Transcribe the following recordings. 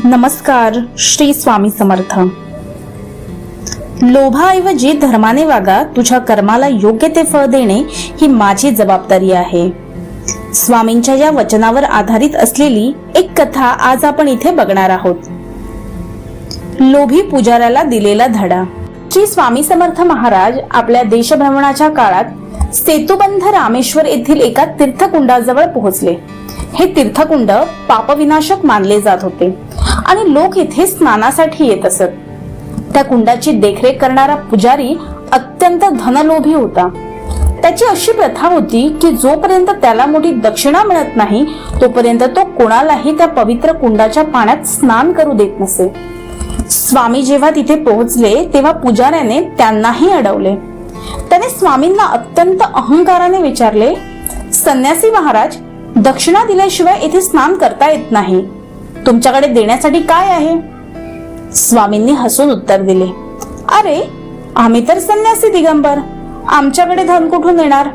नमस्कार. श्री स्वामी समर्थ. लोभाऐवजी धर्माने वागा. तुझ्या कर्माला योग्य ते फळ देणे ही माझी जबाबदारी आहे. स्वामींच्या या वचनावर आधारित असलेली एक कथा आज आपण इथे बघणार आहोत. लोभी पुजाऱ्याला दिलेला धडा. श्री स्वामी समर्थ महाराज आपल्या देशभ्रमणाच्या काळात सेतुबंध रामेश्वर येथील एका तीर्थकुंडाजवळ पोहोचले. हे तीर्थकुंड पापविनाशक मानले जात होते आणि लोक इथे स्नानासाठी येत असत. त्या कुंडाची देखरेख करणारा पुजारी अत्यंत धनलोभी होता. त्याची अशी प्रथा होती की जोपर्यंत त्याला मोठी दक्षिणा मिळत नाही तोपर्यंत तो कोणालाही त्या पवित्र कुंडाच्या पाण्यात स्नान करू देत नसे. स्वामी जेव्हा तिथे पोहोचले तेव्हा पुजाऱ्याने त्यांनाही अडवले. त्याने स्वामींना अत्यंत अहंकाराने विचारले, संन्यासी महाराज, दक्षिणा दिल्याशिवाय येथे स्नान करता येत नाही. तुमच्याकडे देण्यासाठी काय आहे? स्वामींनी हसून उत्तर दिले, अरे, आम्ही तर संन्यासी दिगंबर, आमच्याकडे धन कुठून येणार?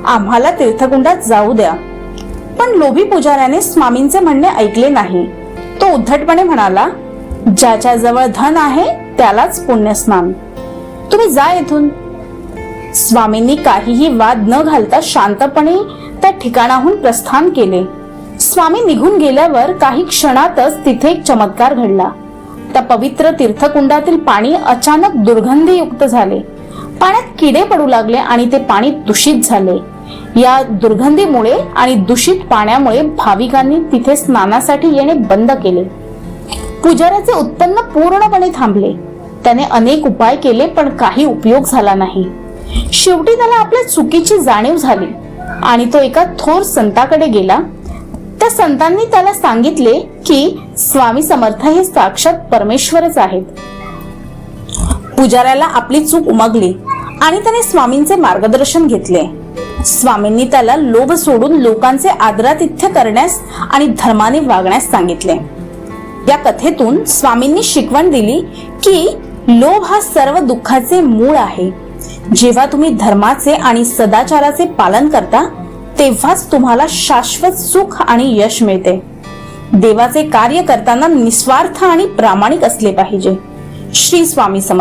आम्हाला तीर्थकुंडात जाऊ द्या. पण लोभी पुजाऱ्याने स्वामींचे म्हणणे ऐकले नाही. तो उद्धटपणे म्हणाला, ज्याच्या जवळ धन आहे त्यालाच पुण्य स्नान. तुम्ही जा येथून. स्वामींनी काहीही वाद न घालता शांतपणे त्या ठिकाणाहून प्रस्थान केले. स्वामी निघून गेल्यावर काही क्षणातच तिथे एक चमत्कार घडला. त्या पवित्र तीर्थकुंडातील पाणी अचानक दुर्गंधीयुक्त झाले. पाण्यात किडे पडू लागले आणि ते पाणी दूषित झाले. या दुर्गंधीमुळे आणि दूषित पाण्यामुळे भाविकांनी तिथे स्नानासाठी येणे बंद केले. पुजाऱ्याचे उत्पन्न पूर्णपणे थांबले. त्याने अनेक उपाय केले पण काही उपयोग झाला नाही. शेवटी त्याला आपल्या चुकीची जाणीव झाली आणि तो एका थोर संताकडे गेला. त्या संतांनी त्याला सांगितले की स्वामी समर्थ हे साक्षात परमेश्वरच आहेत. पुजाऱ्याला आपली चूक उमगली आणि त्याने स्वामींचे मार्गदर्शन घेतले. स्वामींनी त्याला लोभ सोडून लोकांचे आदरातिथ्य करण्यास आणि धर्माने वागण्यास सांगितले. या कथेतून स्वामींनी शिकवण दिली की लोभ हा सर्व दुःखाचे मूळ आहे. जेव्हा तुम्ही धर्माचे आणि सदाचाराचे पालन करता तेव्हाच तुम्हाला शाश्वत सुख आणि यश मिळते. देवाचे कार्य करताना निस्वार्थ आणि प्रामाणिक असले पाहिजे. श्री स्वामी समर्थ.